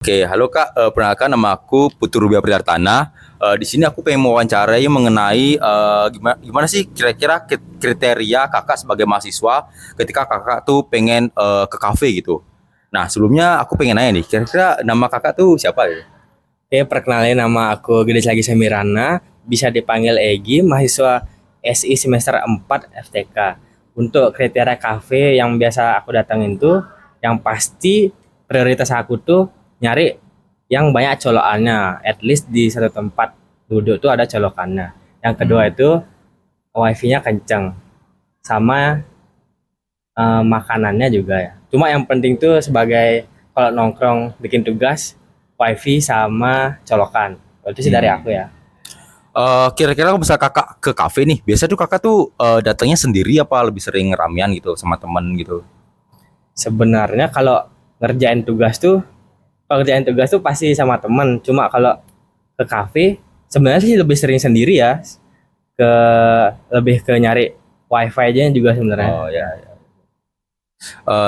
Oke, halo Kak. Perkenalkan nama aku Putu Rubia Prihartana. Di sini aku pengen mewawancarai mengenai gimana sih kira-kira kriteria Kakak sebagai mahasiswa ketika Kakak tuh pengen ke kafe gitu. Nah, sebelumnya aku pengen nanya nih, kira-kira nama Kakak tuh siapa ya? Oke, perkenalin nama aku Gede Lagi Semirana, bisa dipanggil Egi, mahasiswa SI semester 4 FTK. Untuk kriteria kafe yang biasa aku datangin tuh, yang pasti prioritas aku tuh nyari yang banyak colokannya, at least di satu tempat duduk tuh ada colokannya. Yang kedua itu wifi-nya kenceng, sama makanannya juga ya. Cuma yang penting tuh sebagai kalau nongkrong bikin tugas wifi sama colokan. Itu sih dari aku ya. Kira-kira kalau misal Kakak ke kafe nih, biasa tuh Kakak tuh datangnya sendiri apa lebih sering ramean gitu sama temen gitu? Sebenarnya ngerjain tugas tuh kalau ngerjain tugas tuh pasti sama teman. Cuma kalau ke kafe sebenarnya sih lebih sering sendiri ya. Ke lebih ke nyari wifi aja juga sebenarnya. Oh ya.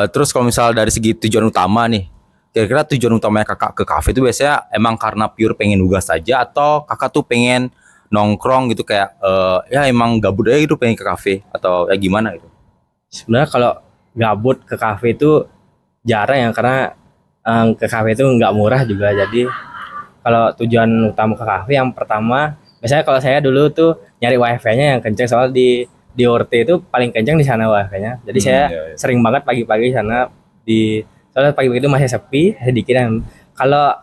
Terus kalau misal dari segi tujuan utama nih, kira-kira tujuan utamanya Kakak ke kafe itu biasanya emang karena pure pengen nugas saja atau Kakak tuh pengen nongkrong gitu kayak ya emang gabut aja gitu pengen ke kafe atau ya gimana gitu? Sebenarnya kalau gabut ke kafe itu jarang ya karena ke kafe itu nggak murah juga. Jadi kalau tujuan utama ke kafe yang pertama biasanya kalau saya dulu tuh nyari wifi-nya yang kenceng soal di ORT itu paling kenceng di sana wifi-nya. Jadi saya Ya, ya. sering banget pagi-pagi di sana di soalnya pagi-pagi itu masih sepi sedikit dan kalau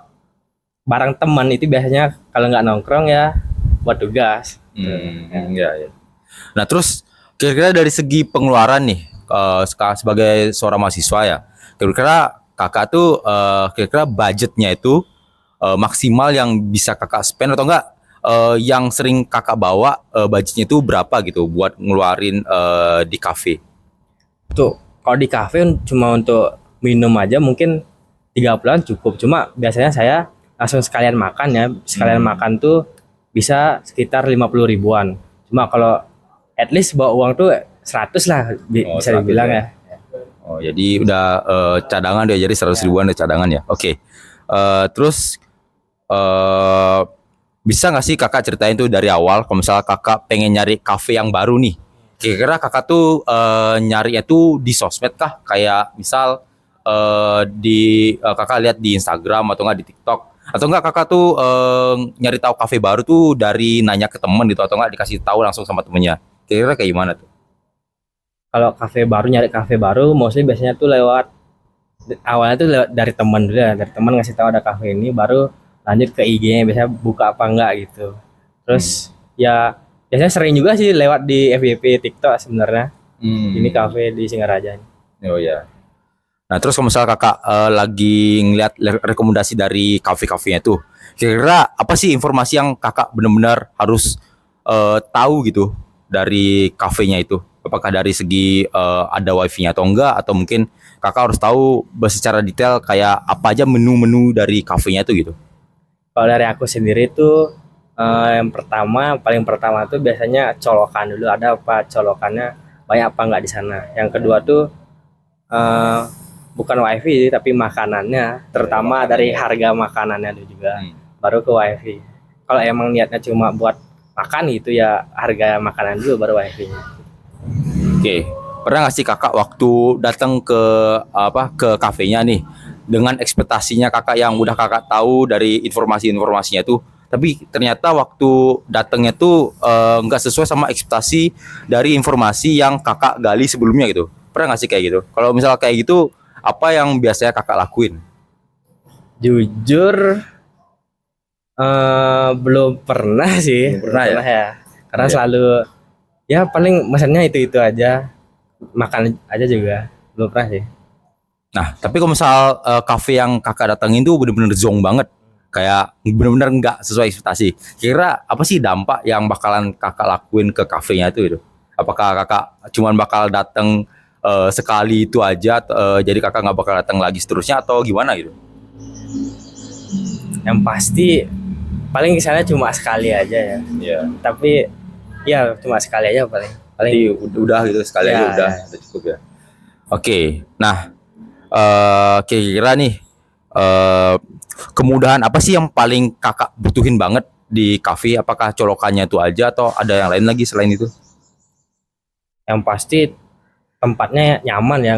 bareng teman itu biasanya kalau nggak nongkrong ya buat tugas. Ya. Nah terus kira-kira dari segi pengeluaran nih, sebagai seorang mahasiswa ya, kira-kira Kakak tuh kira-kira budgetnya itu maksimal yang bisa Kakak spend atau enggak yang sering Kakak bawa budgetnya itu berapa gitu buat ngeluarin di kafe? Tuh, kalau di kafe cuma untuk minum aja mungkin 30-an cukup. Cuma biasanya saya langsung sekalian makan ya. Sekalian makan tuh bisa sekitar 50 ribuan. Cuma kalau at least bawa uang tuh 100 lah Oh, bisa 100 dibilang ya. ya. Oh, jadi udah cadangan deh, jadi 100 ribuan udah cadangan ya. Oke. Terus eh bisa nggak sih Kakak ceritain tuh dari awal kalau misalnya Kakak pengen nyari kafe yang baru nih. Kira-kira Kakak tuh nyarinya tuh di sosmed kah? Kayak misal Kakak lihat di Instagram atau nggak di TikTok atau enggak Kakak tuh nyari tahu kafe baru tuh dari nanya ke temen gitu atau enggak dikasih tahu langsung sama temennya. Kira-kira kayak gimana tuh? Kalau kafe baru nyari kafe baru mostly biasanya tuh awalnya tuh lewat dari teman dulu ya. Dari teman ngasih tahu ada kafe ini baru lanjut ke IG-nya biasanya buka apa enggak gitu. Terus ya biasanya sering juga sih lewat di FYP TikTok sebenarnya. Ini kafe di Singaraja. Oh ya. Nah, terus kalau misalnya Kakak lagi ngeliat rekomendasi dari kafe-kafenya tuh, kira-kira apa sih informasi yang Kakak benar-benar harus tahu gitu dari kafenya itu? Apakah dari segi ada wifi-nya atau enggak? Atau mungkin Kakak harus tahu secara detail kayak apa aja menu-menu dari kafenya itu gitu? Kalau dari aku sendiri tuh yang paling pertama tuh biasanya colokan dulu ada apa colokannya banyak apa nggak di sana. Yang kedua tuh eh, bukan wifi tapi makanannya, terutama dari harga makanannya dulu juga. Baru ke wifi. Kalau emang niatnya cuma buat makan gitu ya harga makanan dulu baru wifi-nya. Oke, pernah nggak sih Kakak waktu datang ke ke kafenya nih dengan ekspektasinya Kakak yang udah Kakak tahu dari informasi-informasinya tuh, tapi ternyata waktu datangnya tuh nggak sesuai sama ekspektasi dari informasi yang Kakak gali sebelumnya gitu. Pernah nggak sih kayak gitu? Kalau misal kayak gitu, apa yang biasanya Kakak lakuin? Jujur belum pernah sih, Belum pernah ya? ya. Karena Iya. selalu ya paling mesennya itu aja, makan aja juga belum pernah sih. Nah, tapi kalau misal kafe yang Kakak datengin tuh bener-bener zong banget, kayak bener-bener nggak sesuai ekspektasi. Kira apa sih dampak yang bakalan Kakak lakuin ke kafenya itu? Apakah Kakak cuman bakal datang sekali itu aja, jadi Kakak nggak bakal datang lagi seterusnya atau gimana gitu? Yang pasti paling kesana cuma sekali aja ya, Iya. tapi ya cuma sekali aja paling Jadi udah gitu sekali Ya, aja udah ya. cukup ya. Oke, nah kira-kira nih eh, kemudahan apa sih yang paling kakak butuhin banget di kafe? Apakah colokannya itu aja atau ada yang lain lagi selain itu? Yang pasti tempatnya nyaman ya,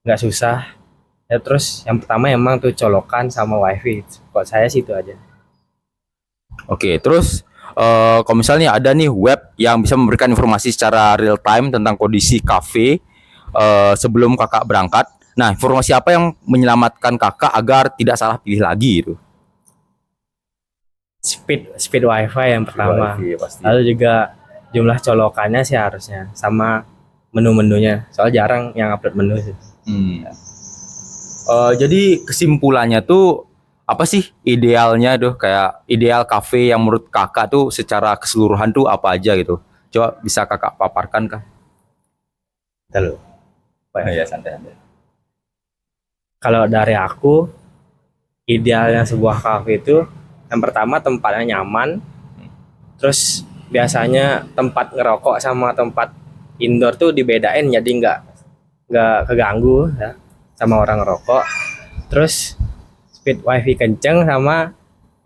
nggak susah. Ya terus yang pertama emang tuh colokan sama wifi. Kok saya sih itu aja. Oke, terus kalau misalnya ada nih web yang bisa memberikan informasi secara real time tentang kondisi kafe sebelum kakak berangkat. Nah, informasi apa yang menyelamatkan kakak agar tidak salah pilih lagi gitu? Speed wifi yang pertama. Wifi, pasti. Lalu juga jumlah colokannya sih harusnya sama menu-menunya. Soal jarang yang upload menu sih. Jadi kesimpulannya tuh apa sih idealnya tuh kayak ideal kafe yang menurut kakak tuh secara keseluruhan tuh apa aja gitu? Coba bisa kakak paparkan kah? Gitu loh. Ya santai-santai. Kalau dari aku, idealnya sebuah kafe itu yang pertama tempatnya nyaman, terus biasanya tempat ngerokok sama tempat indoor tuh dibedain jadi nggak keganggu ya sama orang ngerokok. Terus speed wifi kenceng sama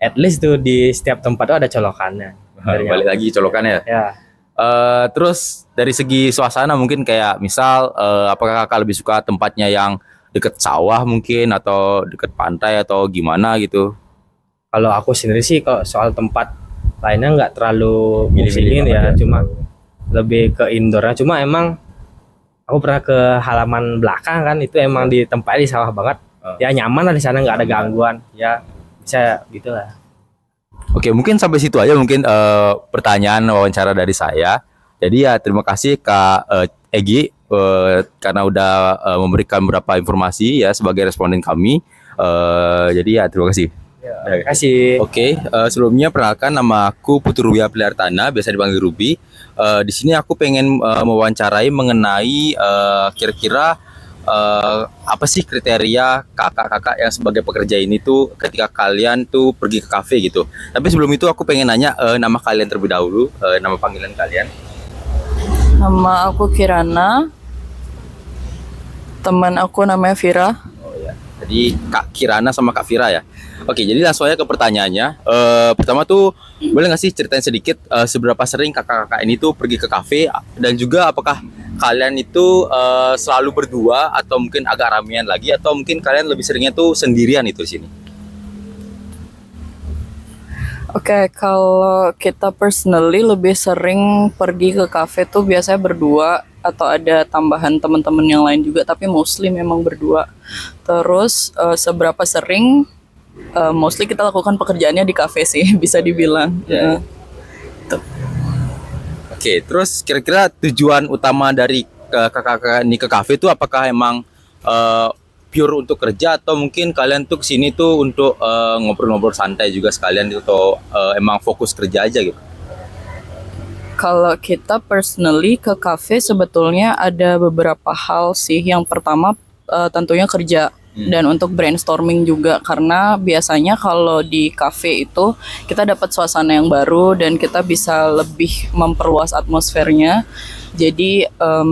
at least tuh di setiap tempat tuh ada colokannya. Balik lagi colokannya. Ya, Terus dari segi suasana mungkin kayak misal apakah kakak lebih suka tempatnya yang deket sawah mungkin atau deket pantai atau gimana gitu? kalau aku sendiri sih kalau soal tempat lainnya nggak terlalu Milih-milih musingin banget ya, ya. cuma lebih ke indoornya. Cuma emang aku pernah ke halaman belakang kan, itu emang di tempat di sawah banget. Ya nyaman lah di sana, nggak ada gangguan. Ya bisa gitulah. Oke, mungkin sampai situ aja mungkin pertanyaan wawancara dari saya. Jadi ya terima kasih Kak Egi karena udah memberikan beberapa informasi ya sebagai responden kami. Jadi ya terima kasih. Terima kasih. Oke, sebelumnya perkenalkan nama aku Putu Ruya Pilihartana, biasa dipanggil Ruby. Di sini aku pengen mewawancarai mengenai kira-kira apa sih kriteria kakak-kakak yang sebagai pekerja ini tuh ketika kalian tuh pergi ke kafe gitu. Tapi sebelum itu aku pengen nanya nama kalian terlebih dahulu, nama panggilan kalian. Nama aku Kirana. Teman aku namanya Vira. Oh ya, jadi Kak Kirana sama Kak Vira ya. Oke, jadi langsung aja ke pertanyaannya. Pertama tuh, boleh nggak sih ceritain sedikit seberapa sering kakak-kakak ini tuh pergi ke kafe dan juga apakah kalian itu selalu berdua atau mungkin agak ramean lagi atau mungkin kalian lebih seringnya tuh sendirian itu di sini? Oke, kalau kita personally lebih sering pergi ke kafe tuh biasanya berdua atau ada tambahan teman-teman yang lain juga, tapi mostly memang berdua. Terus seberapa sering mostly kita lakukan pekerjaannya di kafe sih, bisa dibilang. Ya. Oke, terus kira-kira tujuan utama dari kakak-kakak ini ke kafe itu apakah emang pure untuk kerja atau mungkin kalian tuh kesini tuh untuk ngobrol-ngobrol santai juga sekalian gitu atau emang fokus kerja aja gitu? Kalau kita personally ke kafe sebetulnya ada beberapa hal sih. Yang pertama tentunya kerja. Dan untuk brainstorming juga, karena biasanya kalau di cafe itu kita dapat suasana yang baru dan kita bisa lebih memperluas atmosfernya. Jadi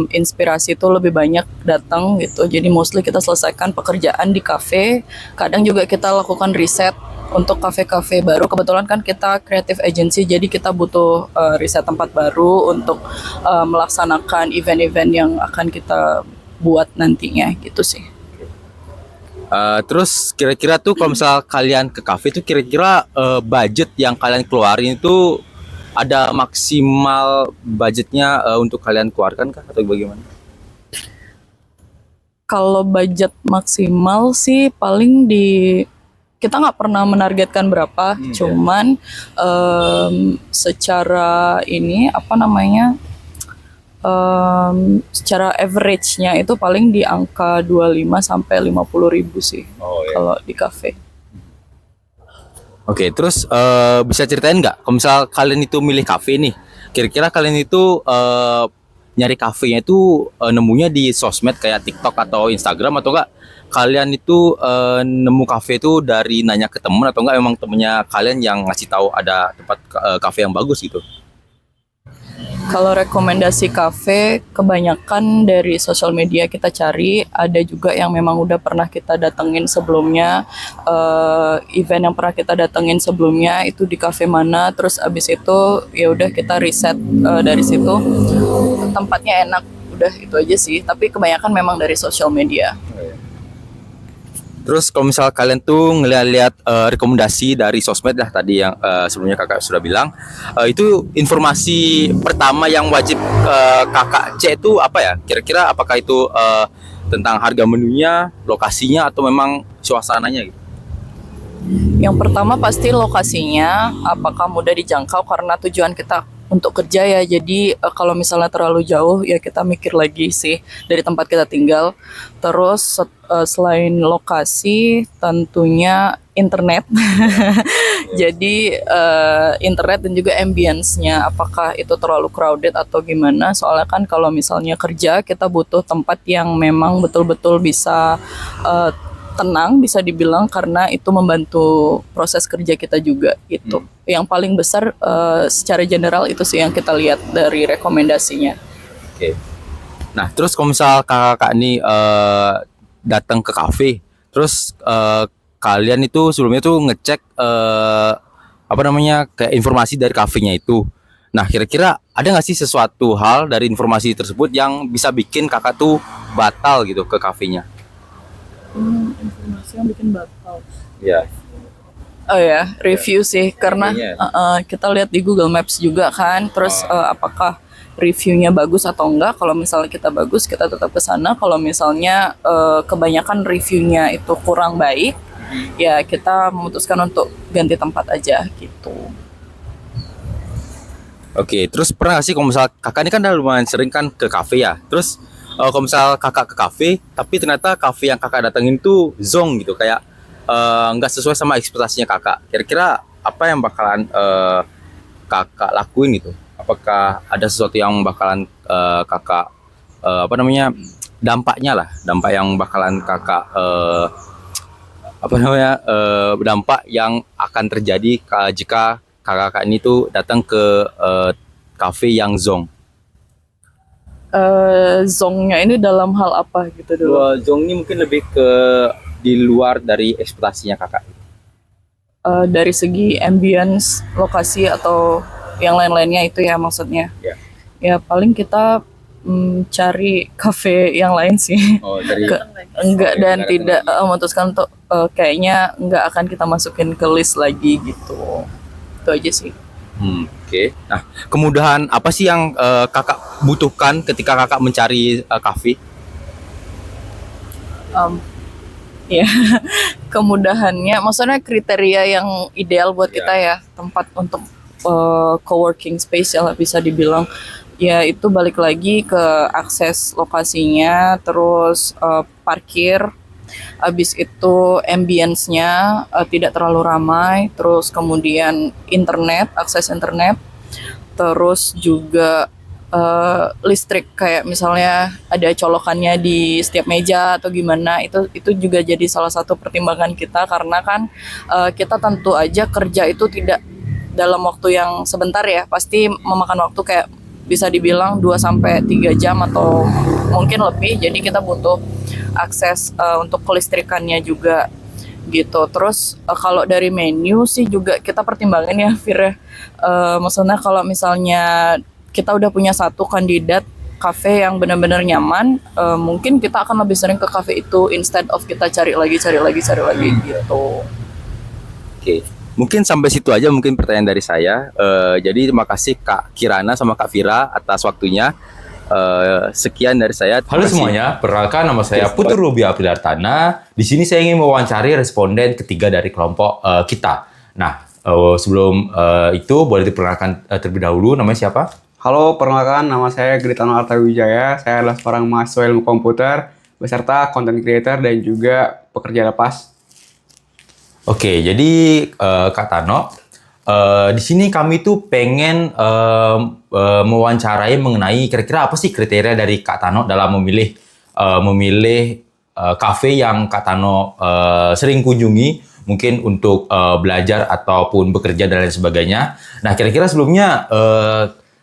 inspirasi itu lebih banyak datang gitu. Jadi mostly kita selesaikan pekerjaan di cafe. Kadang juga kita lakukan riset untuk kafe-kafe baru. Kebetulan kan kita creative agency, jadi kita butuh riset tempat baru untuk melaksanakan event-event yang akan kita buat nantinya gitu sih. Terus kira-kira tuh kalau misal kalian ke kafe tuh kira-kira budget yang kalian keluarin itu ada maksimal budgetnya untuk kalian keluarkan kah atau bagaimana? Kalau budget maksimal sih paling kita nggak pernah menargetkan berapa, cuman secara ini apa namanya? Secara average-nya itu paling di angka 25 sampai 50 ribu sih kalau di kafe. Oke, terus bisa ceritain nggak kalau misal kalian itu milih kafe nih, kira-kira kalian itu nyari kafenya itu nemunya di sosmed kayak TikTok atau Instagram atau enggak kalian itu nemu kafe itu dari nanya ke temen atau enggak emang temennya kalian yang ngasih tahu ada tempat kafe yang bagus gitu? Kalau rekomendasi kafe, kebanyakan dari sosial media kita cari, ada juga yang memang udah pernah kita datengin sebelumnya, event yang pernah kita datengin sebelumnya itu di kafe mana, terus abis itu ya udah kita riset dari situ, tempatnya enak, udah itu aja sih. Tapi kebanyakan memang dari sosial media. Terus kalau misal kalian tuh ngeliat-liat rekomendasi dari sosmed lah tadi yang sebelumnya kakak sudah bilang, itu informasi pertama yang wajib kakak cek itu apa ya? Kira-kira apakah itu tentang harga menunya, lokasinya, atau memang suasananya gitu? Yang pertama pasti lokasinya, apakah mudah dijangkau karena tujuan kita untuk kerja ya. Jadi kalau misalnya terlalu jauh ya kita mikir lagi sih dari tempat kita tinggal. Terus selain lokasi tentunya internet. Jadi internet dan juga ambience-nya apakah itu terlalu crowded atau gimana. Soalnya kan kalau misalnya kerja kita butuh tempat yang memang betul-betul bisa tenang, bisa dibilang, karena itu membantu proses kerja kita juga gitu. Yang paling besar secara general itu sih yang kita lihat dari rekomendasinya. Oke. Nah, terus kalau misal kakak ini datang ke kafe, terus kalian itu sebelumnya tuh ngecek apa namanya kayak informasi dari kafenya itu. Nah, kira-kira ada nggak sih sesuatu hal dari informasi tersebut yang bisa bikin kakak tuh batal gitu ke kafenya? Informasi yang bikin batal. Ya. Oh ya, review sih, karena Kayaknya. kita lihat di Google Maps juga kan, terus apakah reviewnya bagus atau enggak. Kalau misalnya kita bagus, kita tetap ke sana. Kalau misalnya kebanyakan reviewnya itu kurang baik, ya kita memutuskan untuk ganti tempat aja gitu. Oke, terus pernah nggak sih kalau misal kakak ini kan udah lumayan sering kan ke kafe ya, terus kalau misal kakak ke kafe, tapi ternyata kafe yang kakak datengin tuh zonk gitu, kayak nggak sesuai sama ekspektasinya kakak. Kira-kira apa yang bakalan kakak lakuin gitu? Apakah ada sesuatu yang bakalan kakak apa namanya dampaknya lah, dampak yang bakalan kakak apa namanya dampak yang akan terjadi jika kakak ini tuh datang ke kafe yang zonk? Zongnya ini dalam hal apa gitu dulu? Zong ini mungkin lebih ke di luar dari ekspektasinya kakak. Dari segi ambience, lokasi atau yang lain-lainnya itu ya maksudnya. Ya. Ya paling kita cari kafe yang lain sih. Oh, dari Enggak, dan nggak tidak datang memutuskan untuk kayaknya enggak akan kita masukin ke list lagi gitu. Itu aja sih. Oke. Nah, kemudahan apa sih yang kakak butuhkan ketika kakak mencari kafe? Ya, kemudahannya, maksudnya kriteria yang ideal buat kita ya, tempat untuk coworking space ya bisa dibilang. Ya itu balik lagi ke akses lokasinya, terus parkir, habis itu ambience-nya tidak terlalu ramai, terus kemudian internet, akses internet, terus juga listrik, kayak misalnya ada colokannya di setiap meja atau gimana, itu juga jadi salah satu pertimbangan kita, karena kan kita tentu aja kerja itu tidak dalam waktu yang sebentar ya, pasti memakan waktu kayak bisa dibilang 2-3 jam atau mungkin lebih, jadi kita butuh akses untuk kelistrikannya juga gitu. Terus kalau dari menu sih juga kita pertimbangkan ya Fir, maksudnya kalau misalnya kita udah punya satu kandidat kafe yang benar-benar nyaman, mungkin kita akan lebih sering ke kafe itu instead of kita cari lagi gitu. Oke. Mungkin sampai situ aja mungkin pertanyaan dari saya. Jadi terima kasih Kak Kirana sama Kak Vira atas waktunya. Sekian dari saya. Halo semuanya, perkenalkan nama saya Putu Ruby Apridartana. Di sini saya ingin mewawancari responden ketiga dari kelompok kita. Nah, sebelum itu boleh diperkenalkan terlebih dahulu, namanya siapa? Halo, perkenalkan nama saya Gritano Artawijaya. Saya adalah seorang mahasiswa ilmu komputer beserta content creator dan juga pekerja lepas. Oke, jadi Kak Tano, di sini kami tuh pengen mewawancarai mengenai kira-kira apa sih kriteria dari Kak Tano dalam memilih kafe yang Kak Tano sering kunjungi, mungkin untuk belajar ataupun bekerja dan lain sebagainya. Nah, kira-kira sebelumnya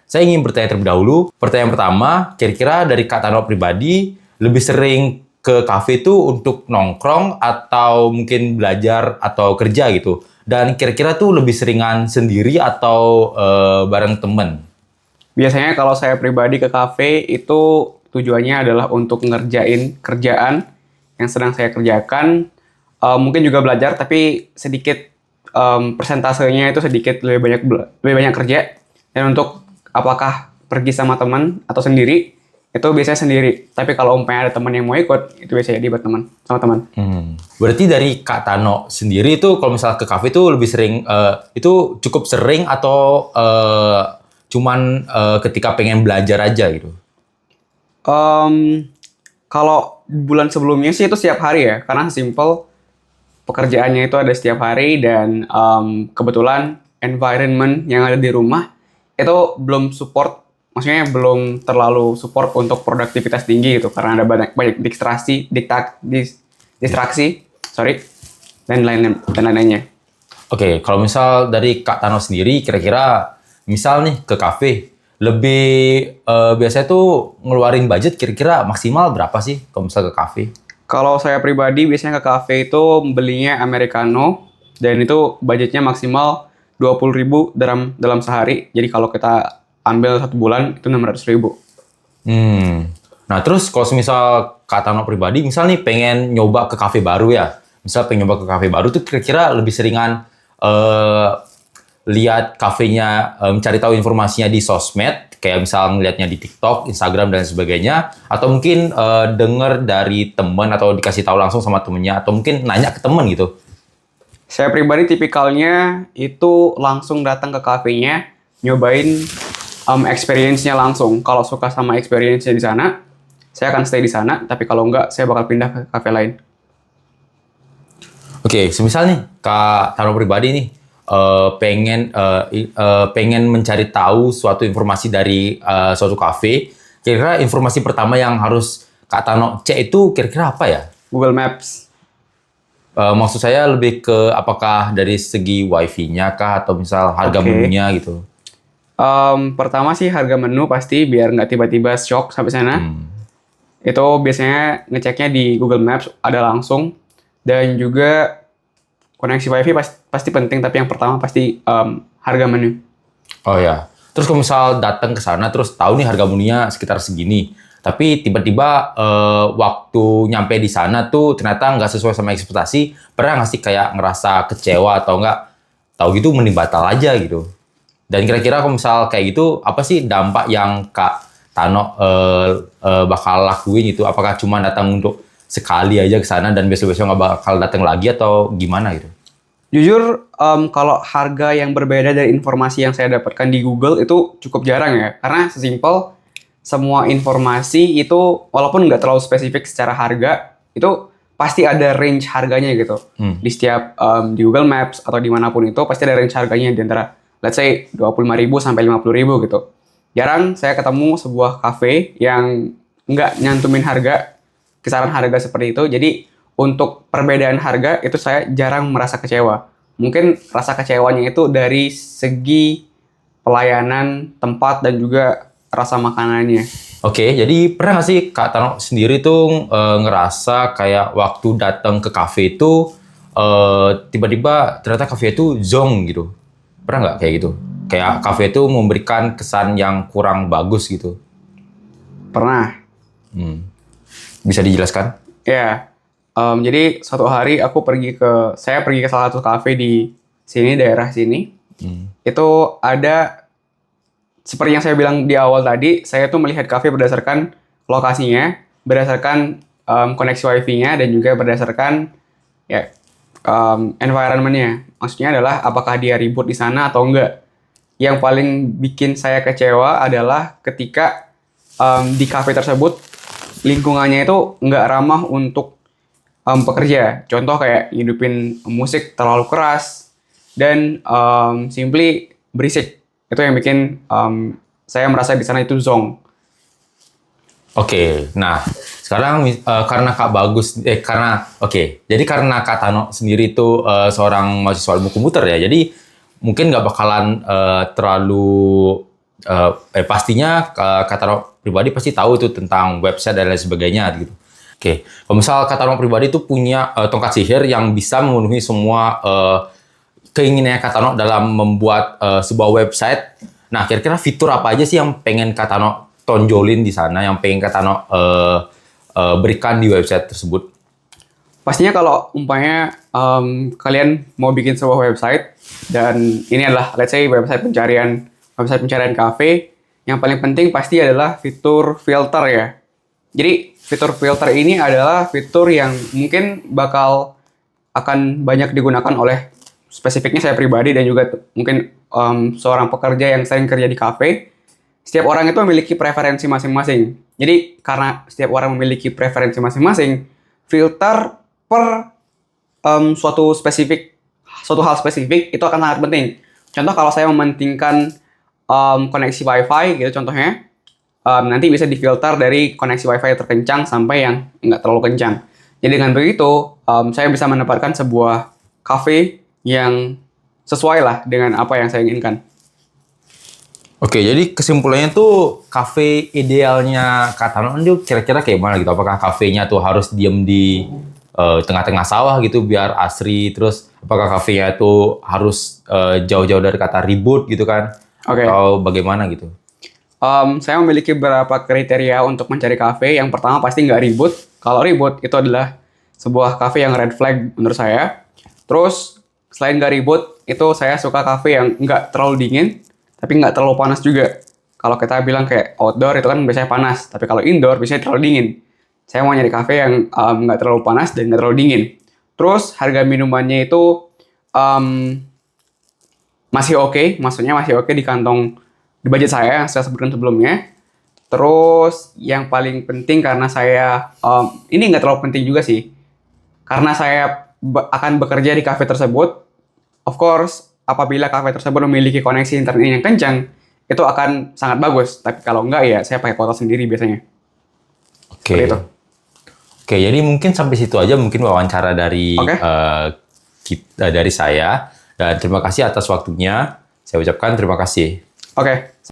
saya ingin bertanya terlebih dahulu. Pertanyaan pertama, kira-kira dari Kak Tano pribadi lebih sering ke kafe itu untuk nongkrong atau mungkin belajar atau kerja gitu? Dan kira-kira tuh lebih seringan sendiri atau bareng temen? Biasanya kalau saya pribadi ke kafe itu tujuannya adalah untuk ngerjain kerjaan yang sedang saya kerjakan. Mungkin juga belajar, tapi sedikit persentasenya itu sedikit lebih banyak kerja. Dan untuk apakah pergi sama teman atau sendiri, itu biasanya sendiri. Tapi kalau umpamanya ada teman yang mau ikut, itu biasanya dia buat teman sama teman. Berarti dari Kak Tano sendiri itu kalau misalnya ke kafe itu lebih sering, itu cukup sering atau cuman ketika pengen belajar aja gitu? Kalau bulan sebelumnya sih itu setiap hari ya, karena simple pekerjaannya itu ada setiap hari dan kebetulan environment yang ada di rumah itu belum support, maksudnya belum terlalu support untuk produktivitas tinggi gitu karena ada banyak distraksi, sorry, dan lain-lainnya. Oke, kalau misal dari Kak Tano sendiri, kira-kira misal nih ke kafe, lebih biasanya tuh ngeluarin budget kira-kira maksimal berapa sih kalau misal ke kafe? Kalau saya pribadi biasanya ke kafe itu belinya americano dan itu budgetnya maksimal 20.000 dalam sehari. Jadi kalau kita ambil 1 bulan itu 600.000. Nah terus kalau misal Kak Tano pribadi, misal nih pengen nyoba ke kafe baru ya, misal pengen nyoba ke kafe baru tuh kira-kira lebih seringan lihat kafenya, mencari tahu informasinya di sosmed, kayak misal ngelihatnya di TikTok, Instagram dan sebagainya, atau mungkin denger dari teman atau dikasih tahu langsung sama temennya, atau mungkin nanya ke temen gitu. Saya pribadi tipikalnya itu langsung datang ke kafenya, nyobain experience-nya langsung. Kalau suka sama experience-nya di sana, saya akan stay di sana, tapi kalau enggak, saya bakal pindah ke kafe lain. Oke, semisal nih Kak Tano pribadi nih pengen mencari tahu suatu informasi dari suatu kafe, kira-kira informasi pertama yang harus Kak Tano cek itu kira-kira apa ya? Google Maps. Maksud saya lebih ke apakah dari segi wifi-nya kah atau misal harga menunya gitu? Pertama sih harga menu pasti biar nggak tiba-tiba shock sampai sana. Itu biasanya ngeceknya di Google Maps ada langsung. Dan juga koneksi wifi pasti penting, tapi yang pertama pasti harga menu. Oh ya. Terus kalau misal datang ke sana terus tahu nih harga menunya sekitar segini, tapi tiba-tiba waktu nyampe di sana tuh ternyata nggak sesuai sama ekspektasi, pernah nggak sih kayak ngerasa kecewa atau nggak? Tahu gitu mending batal aja gitu. Dan kira-kira kalau misal kayak gitu, apa sih dampak yang Kak Tano bakal lakuin itu? Apakah cuma datang untuk sekali aja ke sana dan besok-besok nggak bakal datang lagi atau gimana gitu? Jujur, kalau harga yang berbeda dari informasi yang saya dapatkan di Google itu cukup jarang ya. Karena sesimpel semua informasi itu walaupun nggak terlalu spesifik secara harga, itu pasti ada range harganya gitu. Di setiap di Google Maps atau dimanapun itu pasti ada range harganya di antara let's say 25.000 sampai 50.000 gitu. Jarang saya ketemu sebuah cafe yang nggak nyantumin harga, kisaran harga seperti itu. Jadi untuk perbedaan harga itu saya jarang merasa kecewa. Mungkin rasa kecewanya itu dari segi pelayanan tempat dan juga rasa makanannya. Oke, jadi pernah nggak sih Kak Tano sendiri tuh ngerasa kayak waktu datang ke kafe itu tiba-tiba ternyata kafe itu zonk gitu? Pernah nggak kayak gitu? Kayak kafe itu memberikan kesan yang kurang bagus gitu? Pernah. Bisa dijelaskan? Ya, jadi suatu hari saya pergi ke salah satu kafe di sini, daerah sini. Itu ada, seperti yang saya bilang di awal tadi, saya tuh melihat kafe berdasarkan lokasinya, berdasarkan koneksi wifi-nya, dan juga berdasarkan ya environment-nya. Maksudnya adalah apakah dia ribut di sana atau enggak. Yang paling bikin saya kecewa adalah ketika di kafe tersebut lingkungannya itu nggak ramah untuk pekerja. Contoh kayak hidupin musik terlalu keras dan simply berisik. Itu yang bikin saya merasa di sana itu zonk. Oke, nah sekarang karena jadi karena Kak Tano sendiri itu seorang mahasiswa ilmu komputer ya, jadi mungkin nggak bakalan terlalu pastinya Katarok pribadi pasti tahu itu tentang website dan lain sebagainya gitu. Oke, kalau misal Katarok pribadi itu punya tongkat sihir yang bisa memenuhi semua keinginannya Katarok dalam membuat sebuah website. Nah, kira-kira fitur apa aja sih yang pengen Katarok tonjolin di sana, yang pengen Katarok berikan di website tersebut? Pastinya kalau umpamanya kalian mau bikin sebuah website dan ini adalah let's say website pencarian kafe, yang paling penting pasti adalah fitur filter ya. Jadi fitur filter ini adalah fitur yang mungkin bakal akan banyak digunakan oleh spesifiknya saya pribadi dan juga mungkin seorang pekerja yang sering kerja di kafe. Setiap orang itu memiliki preferensi masing-masing. Jadi karena setiap orang memiliki preferensi masing-masing, filter per suatu hal spesifik itu akan sangat penting. Contoh kalau saya mementingkan koneksi WiFi gitu contohnya, nanti bisa difilter dari koneksi WiFi terkencang sampai yang nggak terlalu kencang. Jadi dengan begitu, saya bisa mendapatkan sebuah cafe yang sesuai lah dengan apa yang saya inginkan. Oke, jadi kesimpulannya tuh kafe idealnya Katarok itu kira-kira kayak mana gitu? Apakah kafenya tuh harus diem di tengah-tengah sawah gitu biar asri, terus apakah kafenya tuh harus jauh-jauh dari kata ribut gitu kan? Oke. Atau bagaimana gitu? Saya memiliki beberapa kriteria untuk mencari kafe. Yang pertama pasti nggak ribut. Kalau ribut itu adalah sebuah kafe yang red flag menurut saya. Terus selain nggak ribut, itu saya suka kafe yang nggak terlalu dingin, tapi nggak terlalu panas juga. Kalau kita bilang kayak outdoor itu kan biasanya panas, tapi kalau indoor biasanya terlalu dingin. Saya mau nyari kafe yang nggak terlalu panas dan nggak terlalu dingin. Terus harga minumannya itu masih oke, maksudnya masih oke di kantong di budget saya yang saya sebutkan sebelumnya. Terus yang paling penting karena saya ini nggak terlalu penting juga sih, karena saya akan bekerja di kafe tersebut. Of course, apabila kafe tersebut memiliki koneksi internet yang kencang, itu akan sangat bagus. Tapi kalau enggak ya saya pakai kuota sendiri biasanya. Oke. Seperti itu. Oke, jadi mungkin sampai situ aja mungkin wawancara dari Oke. dari saya. Dan terima kasih atas waktunya. Saya ucapkan terima kasih. Oke.